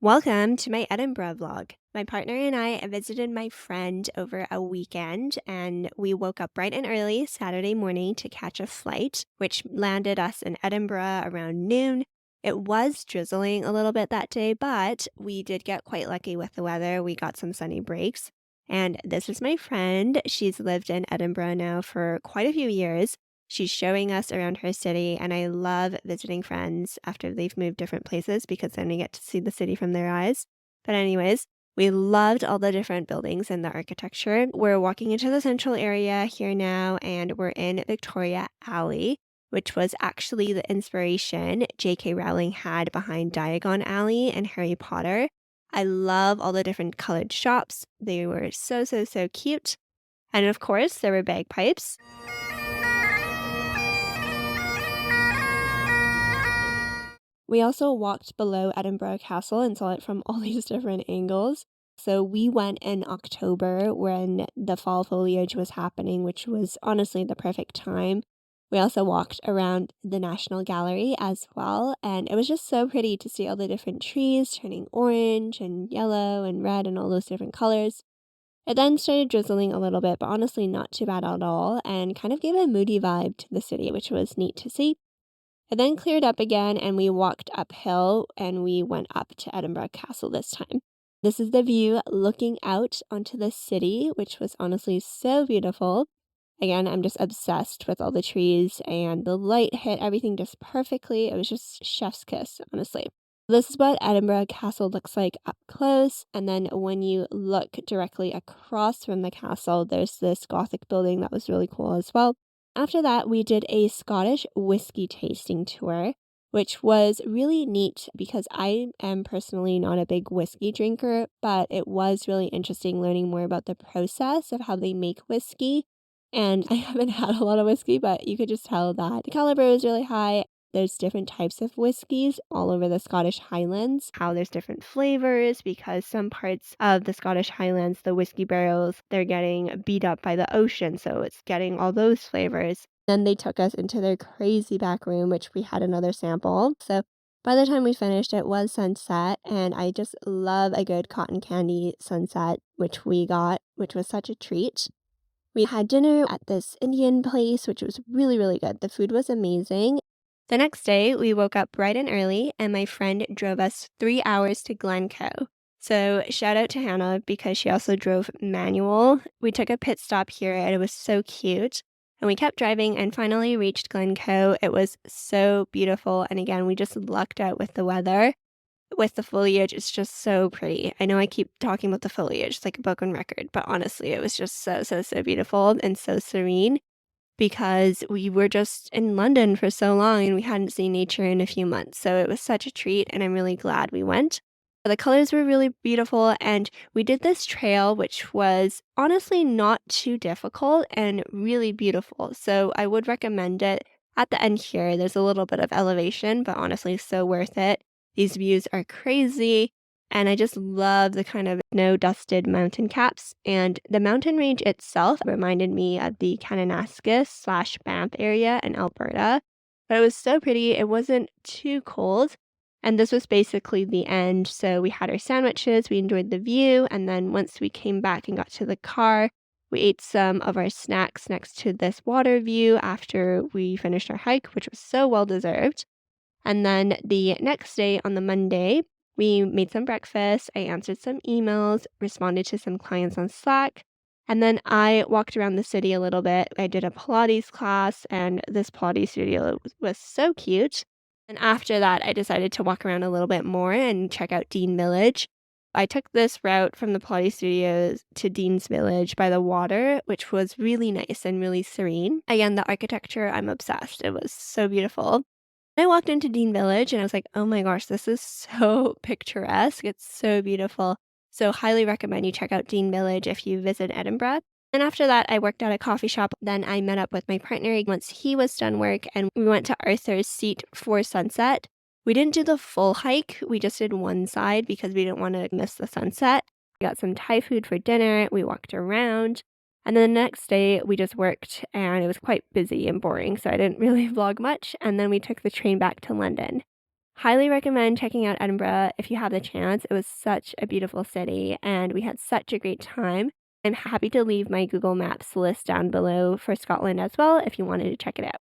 Welcome to my Edinburgh vlog. My partner and I visited my friend over a weekend and we woke up bright and early Saturday morning to catch a flight, which landed us in Edinburgh around noon. It was drizzling a little bit that day, but we did get quite lucky with the weather. We got some sunny breaks. And this is my friend. She's lived in Edinburgh now for quite a few years. She's showing us around her city, and I love visiting friends after they've moved different places because then we get to see the city from their eyes. But, anyways, we loved all the different buildings and the architecture. We're walking into the central area here now, and we're in Victoria Alley, which was actually the inspiration J.K. Rowling had behind Diagon Alley and Harry Potter. I love all the different colored shops. They were so cute. And of course, there were bagpipes. We also walked below Edinburgh Castle and saw it from all these different angles. So we went in October when the fall foliage was happening, which was honestly the perfect time. We also walked around the National Gallery as well, and it was just so pretty to see all the different trees turning orange and yellow and red and all those different colors. It then started drizzling a little bit, but honestly not too bad at all, and kind of gave a moody vibe to the city, which was neat to see. It then cleared up again and we walked uphill and we went up to Edinburgh Castle this time. This is the view looking out onto the city, which was honestly so beautiful. Again, I'm just obsessed with all the trees and the light hit everything just perfectly. It was just chef's kiss, honestly. This is what Edinburgh Castle looks like up close. And then when you look directly across from the castle, there's this Gothic building that was really cool as well. After that, we did a Scottish whiskey tasting tour, which was really neat because I am personally not a big whiskey drinker, but it was really interesting learning more about the process of how they make whiskey. And I haven't had a lot of whiskey, but you could just tell that the caliber was really high. There's different types of whiskeys all over the Scottish Highlands, how there's different flavors because some parts of the Scottish Highlands, the whiskey barrels, they're getting beat up by the ocean, so it's getting all those flavors. Then they took us into their crazy back room, which we had another sample. So by the time we finished, it was sunset, and I just love a good cotton candy sunset, which we got, which was such a treat. We had dinner at this Indian place, which was really good. The food was amazing. The next day, we woke up bright and early, and my friend drove us 3 hours to Glencoe. So, shout out to Hannah because she also drove manual. We took a pit stop here, and it was so cute. And we kept driving and finally reached Glencoe. It was so beautiful. And again, we just lucked out with the weather. With the foliage, it's just so pretty. I know I keep talking about the foliage, it's like a broken record, but honestly, it was just so beautiful and so serene because we were just in London for so long and we hadn't seen nature in a few months. So it was such a treat and I'm really glad we went. The colors were really beautiful and we did this trail which was honestly not too difficult and really beautiful. So I would recommend it. At the end here, there's a little bit of elevation, but honestly so worth it. These views are crazy. And I just love the kind of snow-dusted mountain caps, and the mountain range itself reminded me of the Kananaskis/Banff area in Alberta, but it was so pretty, it wasn't too cold, and this was basically the end, so we had our sandwiches, we enjoyed the view, and then once we came back and got to the car, we ate some of our snacks next to this water view after we finished our hike, which was so well deserved. And then the next day on the Monday, we made some breakfast, I answered some emails, responded to some clients on Slack, and then I walked around the city a little bit. I did a Pilates class, and this Pilates studio was so cute. And after that, I decided to walk around a little bit more and check out Dean Village. I took this route from the Pilates studios to Dean's Village by the water, which was really nice and really serene. Again, the architecture, I'm obsessed. It was so beautiful. I walked into Dean Village and I was like, oh my gosh, this is so picturesque. It's so beautiful. So, highly recommend you check out Dean Village if you visit Edinburgh. And after that, I worked at a coffee shop. Then I met up with my partner once he was done work and we went to Arthur's Seat for sunset. We didn't do the full hike, we just did one side because we didn't want to miss the sunset. We got some Thai food for dinner, we walked around. And then the next day, we just worked, and it was quite busy and boring, so I didn't really vlog much, and then we took the train back to London. Highly recommend checking out Edinburgh if you have the chance. It was such a beautiful city, and we had such a great time. I'm happy to leave my Google Maps list down below for Scotland as well if you wanted to check it out.